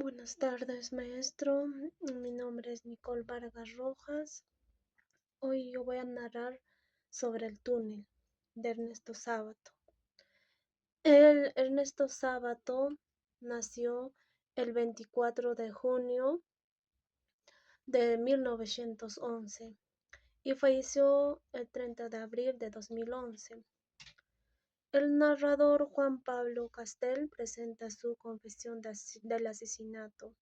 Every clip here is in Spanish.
Buenas tardes, maestro. Mi nombre es Nicole Vargas Rojas. Hoy yo voy a narrar sobre el túnel de Ernesto Sábato. El Ernesto Sábato nació el 24 de junio de 1911 y falleció el 30 de abril de 2011. El narrador Juan Pablo Castel presenta su confesión del asesinato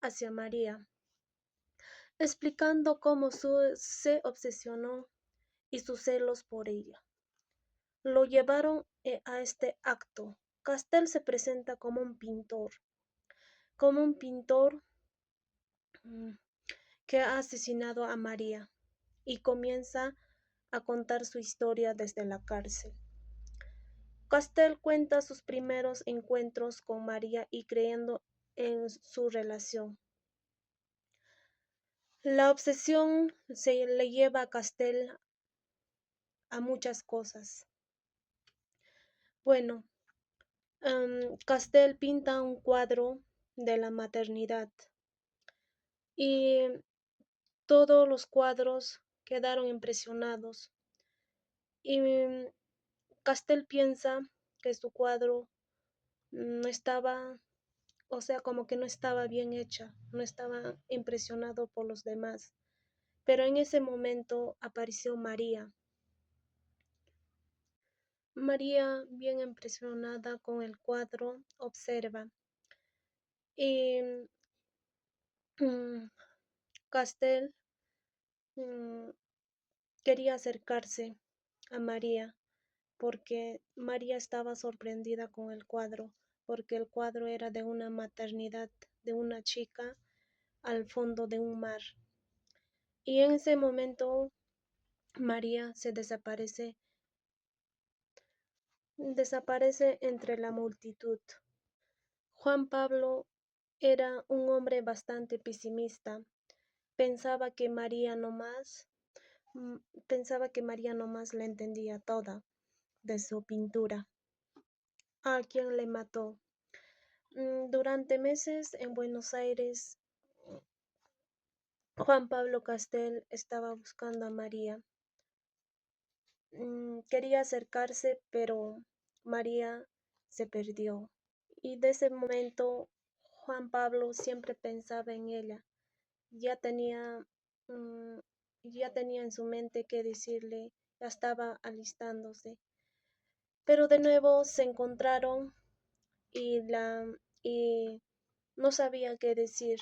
hacia María, explicando cómo se obsesionó y sus celos por ella lo llevaron a este acto. Castel se presenta como un pintor mm, que ha asesinado a María y comienza a contar su historia desde la cárcel. Castel cuenta sus primeros encuentros con María y creyendo en su relación. La obsesión se le lleva a Castel a muchas cosas. Bueno, Castel pinta un cuadro de la maternidad y todos los cuadros quedaron impresionados. Y Castel piensa que su cuadro no estaba, o sea, como que no estaba bien hecha, no estaba impresionado por los demás. Pero en ese momento apareció María. María, bien impresionada con el cuadro, observa y Castel mm, quería acercarse a María porque María estaba sorprendida con el cuadro, porque el cuadro era de una maternidad de una chica al fondo de un mar. Y en ese momento María se desaparece entre la multitud. Juan Pablo era un hombre bastante pesimista. Pensaba que María nomás, pensaba que María nomás la entendía toda de su pintura. ¿A quién le mató? Durante meses en Buenos Aires, Juan Pablo Castel estaba buscando a María. Quería acercarse, pero María se perdió. Y de ese momento Juan Pablo siempre pensaba en ella. Ya tenía, mm, ya tenía en su mente qué decirle, ya estaba alistándose. Pero de nuevo se encontraron y y no sabía qué decir.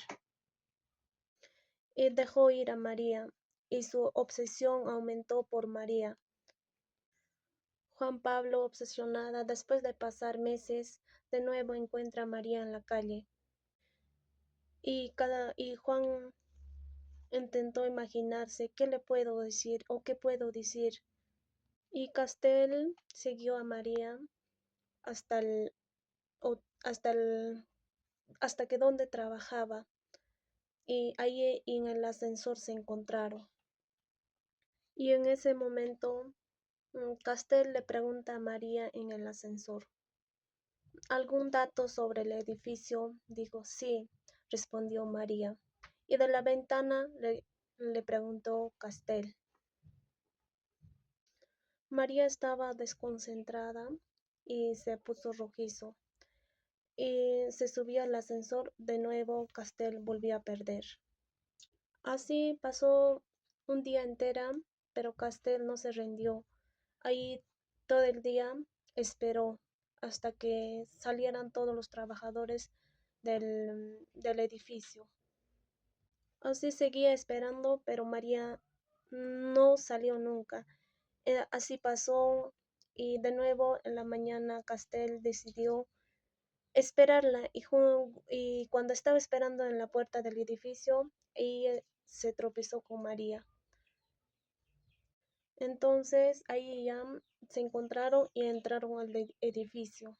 Y dejó ir a María, y su obsesión aumentó por María. Juan Pablo, obsesionada, después de pasar meses, de nuevo encuentra a María en la calle. Y Juan intentó imaginarse qué le puedo decir o qué puedo decir. Y Castel siguió a María hasta el, hasta hasta que donde trabajaba. Y ahí en el ascensor se encontraron. Y en ese momento Castel le pregunta a María en el ascensor: ¿algún dato sobre el edificio? Dijo: sí, respondió María. Y de la ventana le preguntó Castel. María estaba desconcentrada y se puso rojizo. Y se subía al ascensor. De nuevo Castel volvió a perder. Así pasó un día entero, pero Castel no se rindió. Ahí todo el día esperó hasta que salieran todos los trabajadores del edificio. Así seguía esperando, pero María no salió nunca. Así pasó y de nuevo en la mañana Castel decidió esperarla y cuando estaba esperando en la puerta del edificio, ella se tropezó con María. Entonces ahí ya se encontraron y entraron al edificio.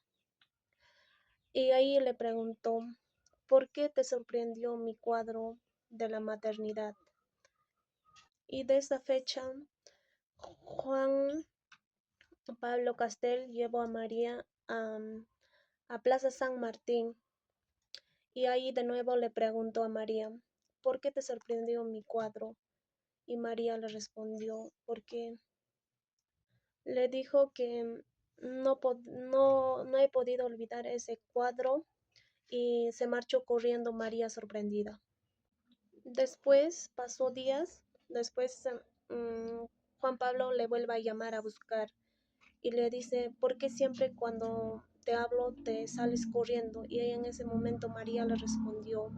Y ahí le preguntó: ¿por qué te sorprendió mi cuadro de la maternidad? Y de esa fecha, Juan Pablo Castel llevó a María a Plaza San Martín Y ahí de nuevo le preguntó a María, ¿por qué te sorprendió mi cuadro? Y María le respondió, porque le dijo que no he podido olvidar ese cuadro y se marchó corriendo María sorprendida. Después pasó días, después Juan Pablo le vuelve a llamar a buscar y le dice, ¿por qué siempre cuando te hablo te sales corriendo? Y en ese momento María le respondió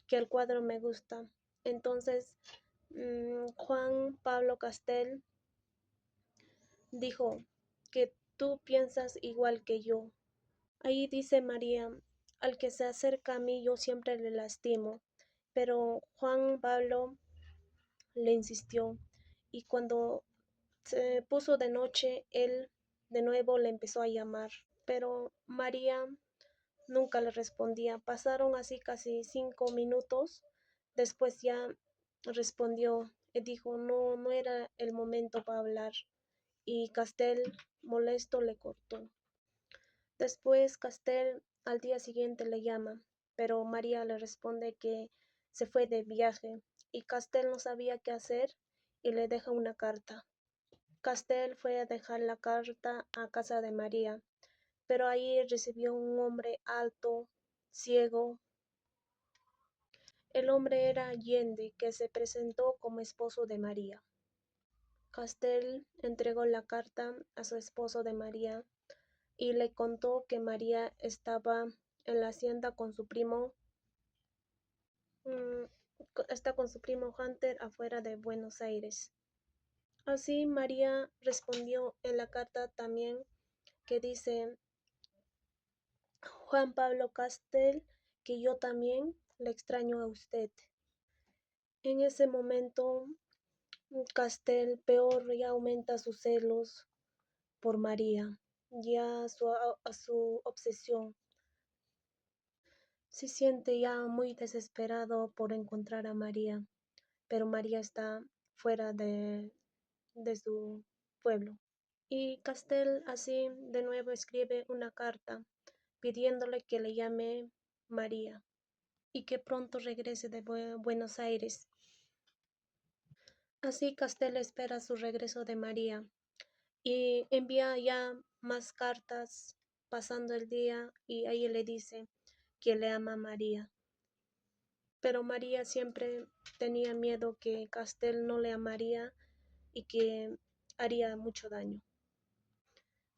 que el cuadro me gusta. Entonces Juan Pablo Castel dijo que tú piensas igual que yo. Ahí dice María, al que se acerca a mí yo siempre le lastimo, pero Juan Pablo le insistió y cuando se puso de noche, él de nuevo le empezó a llamar, pero María nunca le respondía. Pasaron así casi 5 minutos, después ya respondió y dijo, no, no era el momento para hablar y Castel, molesto, le cortó. Después Castel al día siguiente le llama, pero María le responde que se fue de viaje y Castel no sabía qué hacer y le deja una carta. Castel fue a dejar la carta a casa de María, pero ahí recibió un hombre alto, ciego. El hombre era Allende, que se presentó como esposo de María. Castel entregó la carta a su esposo de María y le contó que María estaba en la hacienda con su primo, mm, está con su primo Hunter afuera de Buenos Aires. Así María respondió en la carta también que dice Juan Pablo Castel que yo también le extraño a usted. En ese momento Castel peor ya aumenta sus celos por María, ya a su obsesión. Se siente ya muy desesperado por encontrar a María, pero María está fuera de su pueblo. Y Castel así de nuevo escribe una carta pidiéndole que le llame María y que pronto regrese de Buenos Aires. Así Castel espera su regreso de María y envía ya más cartas pasando el día y ahí le dice que le ama a María. Pero María siempre tenía miedo que Castel no le amaría y que haría mucho daño.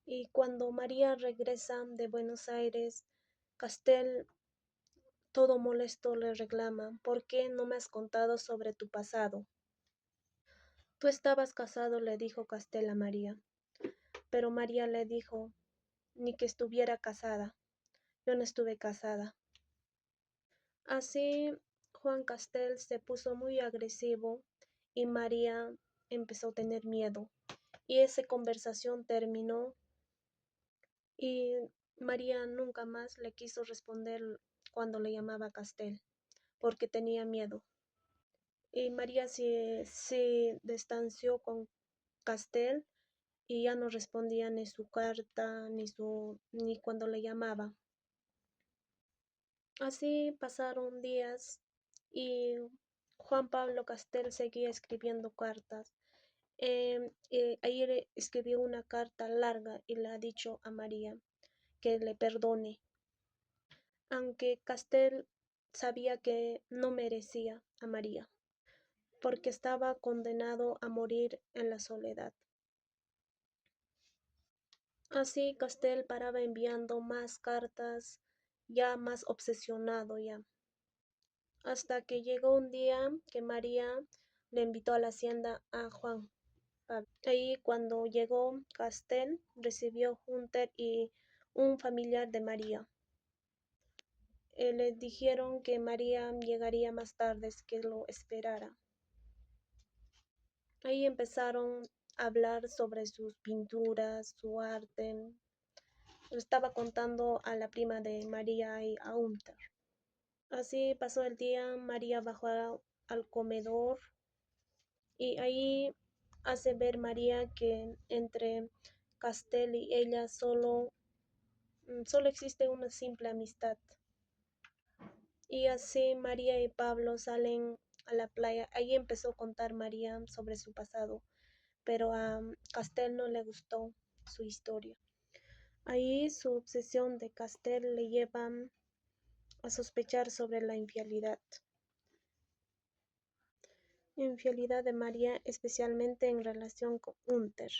Y cuando María regresa de Buenos Aires, Castel, todo molesto, le reclama, ¿por qué no me has contado sobre tu pasado? Tú estabas casado, le dijo Castel a María, pero María le dijo, ni que estuviera casada, yo no estuve casada. Así Juan Castel se puso muy agresivo y María empezó a tener miedo. Y esa conversación terminó y María nunca más le quiso responder cuando le llamaba Castel, porque tenía miedo. Y María se distanció con Castel y ya no respondía ni su carta ni cuando le llamaba. Así pasaron días y Juan Pablo Castel seguía escribiendo cartas. Ayer escribió una carta larga y le ha dicho a María que le perdone, aunque Castel sabía que no merecía a María, porque estaba condenado a morir en la soledad. Así Castel paraba enviando más cartas, ya más obsesionado ya, hasta que llegó un día que María le invitó a la hacienda a Juan. Ahí cuando llegó Castel, recibió Hunter y un familiar de María. Le dijeron que María llegaría más tarde, que lo esperara. Ahí empezaron a hablar sobre sus pinturas, su arte. Le estaba contando a la prima de María y a Hunter. Así pasó el día, María bajó al comedor y ahí hace ver María que entre Castel y ella solo solo existe una simple amistad. Y así María y Pablo salen a la playa. Ahí empezó a contar María sobre su pasado, pero a Castel no le gustó su historia. Ahí su obsesión de Castel le lleva a sospechar sobre la infidelidad de María, especialmente en relación con Hunter.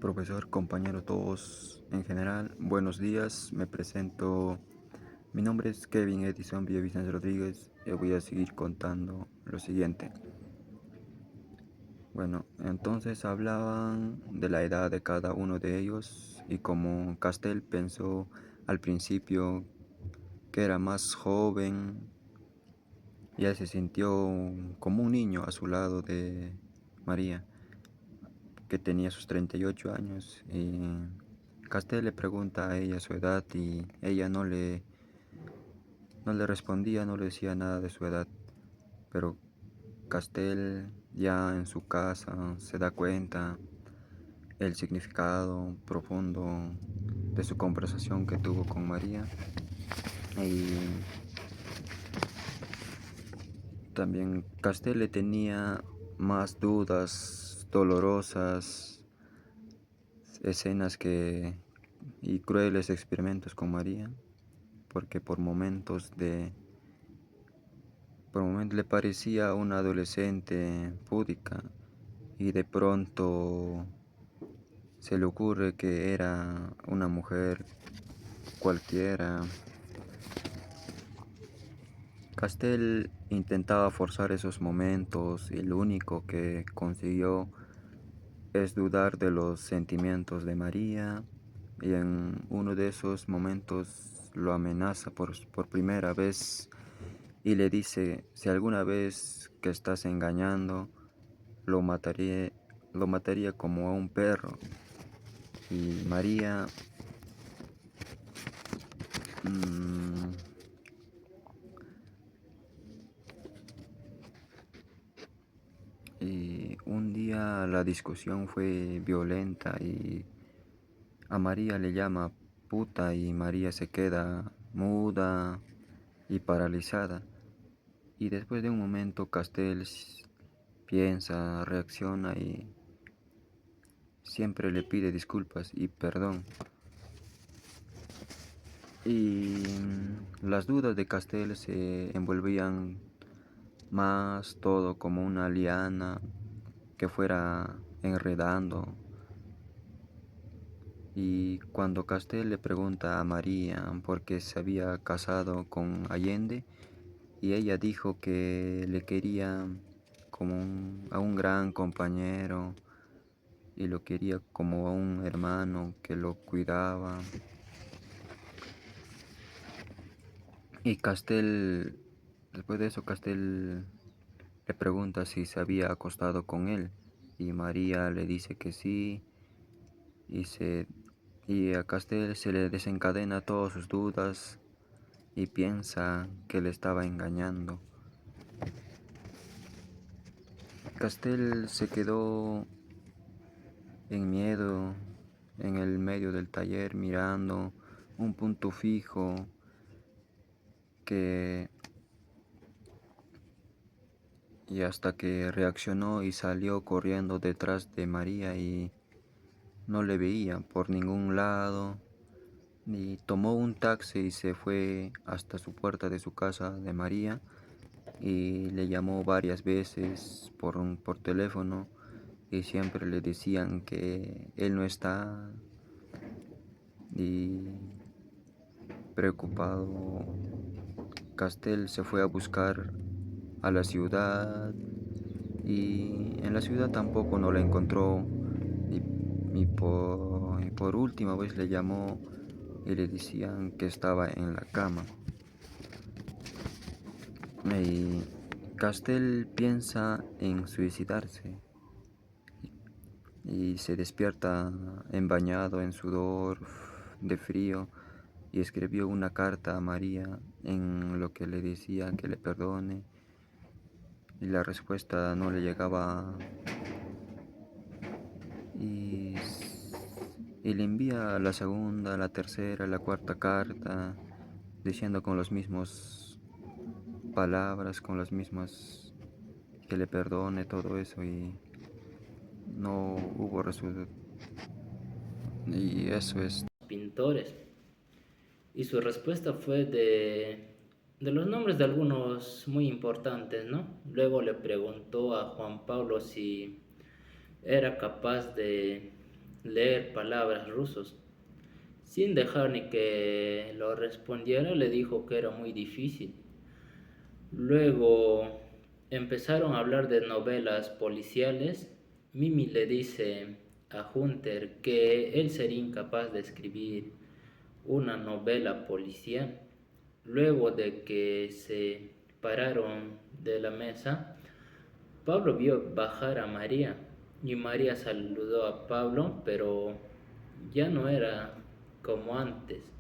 Profesor, compañero, todos en general, buenos días, me presento, mi nombre es Kevin Edison Villavicencio Rodríguez y voy a seguir contando lo siguiente. Bueno, entonces hablaban de la edad de cada uno de ellos y como Castel pensó al principio que era más joven, ya se sintió como un niño a su lado de María, que tenía sus 38 años y Castel le pregunta a ella su edad y ella no le respondía, no le decía nada de su edad, pero Castel ya en su casa se da cuenta el significado profundo de su conversación que tuvo con María y también Castel le tenía más dudas dolorosas, escenas y crueles experimentos con María, porque por momentos le parecía una adolescente púdica y de pronto se le ocurre que era una mujer cualquiera. Castel intentaba forzar esos momentos y lo único que consiguió es dudar de los sentimientos de María y en uno de esos momentos lo amenaza por primera vez y le dice, si alguna vez que estás engañando, lo mataría como a un perro. Y María y un día la discusión fue violenta y a María le llama puta y María se queda muda y paralizada. Y después de un momento Castells piensa, reacciona y siempre le pide disculpas y perdón. Y las dudas de Castells se envolvían más todo como una liana que fuera enredando. Y cuando Castel le pregunta a María por qué se había casado con Allende, y ella dijo que le quería como a un gran compañero y lo quería como a un hermano que lo cuidaba. Y después de eso, Castel le pregunta si se había acostado con él y María le dice que sí y a Castel se le desencadena todas sus dudas y piensa que le estaba engañando. Castel se quedó en miedo en el medio del taller mirando un punto fijo y hasta que reaccionó y salió corriendo detrás de María y no le veía por ningún lado y tomó un taxi y se fue hasta su puerta de su casa de María y le llamó varias veces por teléfono y siempre le decían que él no está y preocupado Castel se fue a buscar a la ciudad y en la ciudad tampoco no la encontró y por última vez le llamó y le decían que estaba en la cama. Y Castel piensa en suicidarse y se despierta embañado en sudor de frío y escribió una carta a María en lo que le decía que le perdone y la respuesta no le llegaba y y le envía la segunda, la tercera, la cuarta carta, diciendo con las mismas palabras, con las mismas que le perdone todo eso y no hubo resultado. Y eso es. Pintores. Y su respuesta fue de los nombres de algunos muy importantes, ¿no? Luego le preguntó a Juan Pablo si era capaz de leer palabras rusos. Sin dejar ni que lo respondiera, le dijo que era muy difícil. Luego empezaron a hablar de novelas policiales. Mimi le dice a Hunter que él sería incapaz de escribir una novela policial. Luego de que se pararon de la mesa, Pablo vio bajar a María y María saludó a Pablo, pero ya no era como antes,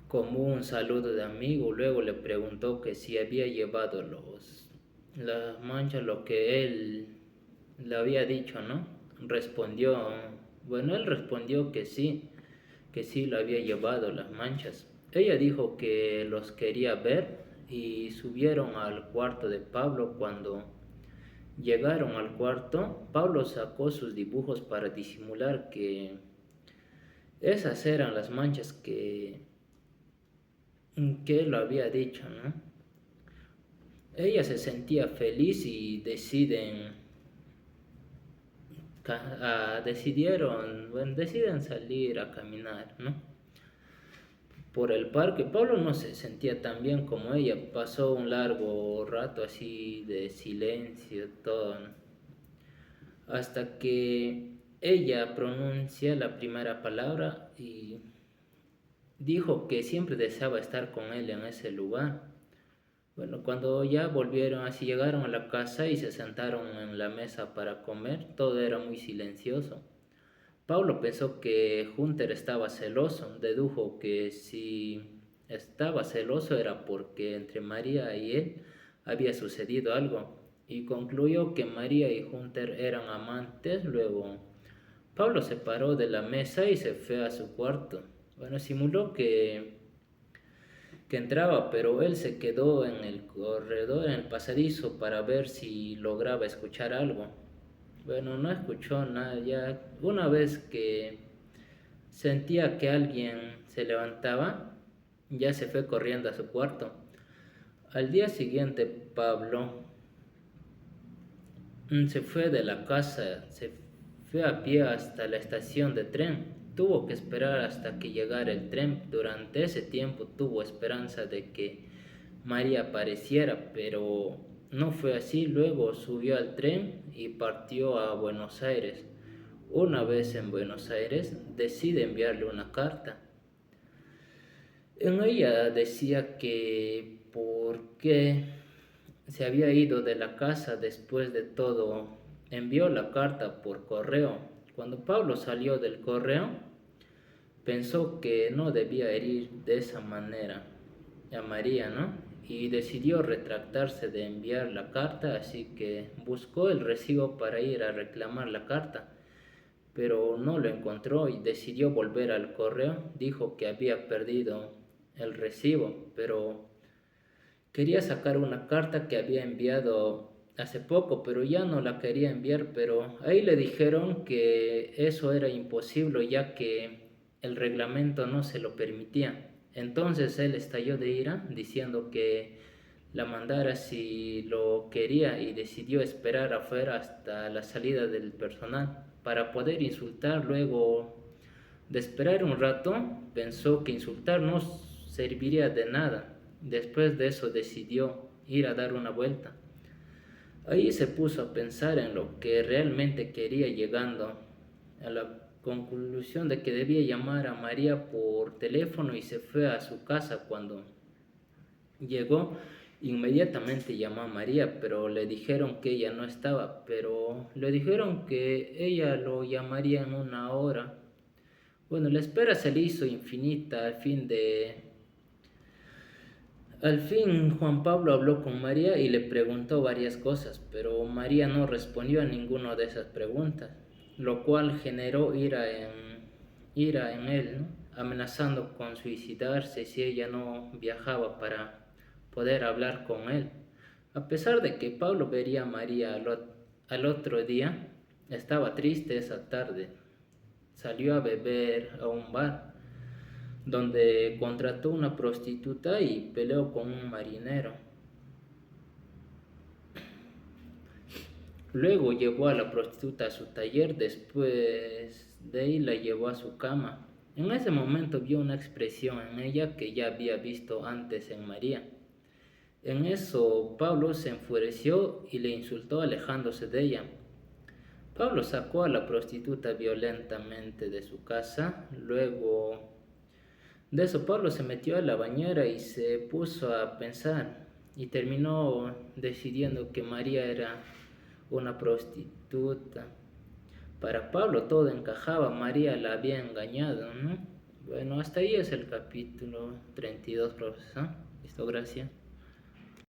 como un saludo de amigo. Luego le preguntó que si había llevado las manchas, lo que él le había dicho, ¿no? Él respondió que sí lo había llevado las manchas. Ella dijo que los quería ver y subieron al cuarto de Pablo. Cuando llegaron al cuarto, Pablo sacó sus dibujos para disimular que esas eran las manchas que él lo había dicho, ¿no? Ella se sentía feliz y deciden salir a caminar, ¿no? Por el parque. Pablo no se sentía tan bien como ella. Pasó un largo rato así de silencio, todo, ¿no? Hasta que ella pronuncia la primera palabra y dijo que siempre deseaba estar con él en ese lugar. Bueno, cuando ya volvieron, así llegaron a la casa y se sentaron en la mesa para comer, todo era muy silencioso. Pablo pensó que Hunter estaba celoso, dedujo que si estaba celoso era porque entre María y él había sucedido algo y concluyó que María y Hunter eran amantes. Luego Pablo se paró de la mesa y se fue a su cuarto. Bueno, simuló que entraba, pero él se quedó en el corredor, en el pasadizo, para ver si lograba escuchar algo. Bueno, no escuchó nada. Ya una vez que sentía que alguien se levantaba, ya se fue corriendo a su cuarto. Al día siguiente, Pablo se fue de la casa, se fue a pie hasta la estación de tren. Tuvo que esperar hasta que llegara el tren. Durante ese tiempo tuvo esperanza de que María apareciera, pero no fue así. Luego subió al tren y partió a Buenos Aires. Una vez en Buenos Aires, decide enviarle una carta. En ella decía que por qué se había ido de la casa después de todo. Envió la carta por correo. Cuando Pablo salió del correo, pensó que no debía herir de esa manera a María, ¿no? Y decidió retractarse de enviar la carta, así que buscó el recibo para ir a reclamar la carta, pero no lo encontró y decidió volver al correo. Dijo que había perdido el recibo, pero quería sacar una carta que había enviado hace poco, pero ya no la quería enviar. Pero ahí le dijeron que eso era imposible, ya que el reglamento no se lo permitía. Entonces él estalló de ira diciendo que la mandara si lo quería y decidió esperar afuera hasta la salida del personal para poder insultar. Luego de esperar un rato, pensó que insultar no serviría de nada. Después de eso decidió ir a dar una vuelta. Ahí se puso a pensar en lo que realmente quería, llegando a la conclusión de que debía llamar a María por teléfono, y se fue a su casa. Cuando llegó, inmediatamente llamó a María, pero le dijeron que ella no estaba, pero le dijeron que ella lo llamaría en una hora. Bueno, la espera se le hizo infinita. Al fin Juan Pablo habló con María y le preguntó varias cosas, pero María no respondió a ninguna de esas preguntas. lo cual generó ira en él, ¿no? Amenazando con suicidarse si ella no viajaba para poder hablar con él. A pesar de que Pablo vería a María al otro día, estaba triste esa tarde. Salió a beber a un bar, donde contrató una prostituta y peleó con un marinero. Luego llevó a la prostituta a su taller, después de ahí la llevó a su cama. En ese momento vio una expresión en ella que ya había visto antes en María. En eso Pablo se enfureció y le insultó alejándose de ella. Pablo sacó a la prostituta violentamente de su casa. Luego de eso Pablo se metió a la bañera y se puso a pensar y terminó decidiendo que María era una prostituta. Para Pablo todo encajaba, María la había engañado, ¿no? Bueno, hasta ahí es el capítulo 32, profesor. Listo, gracias.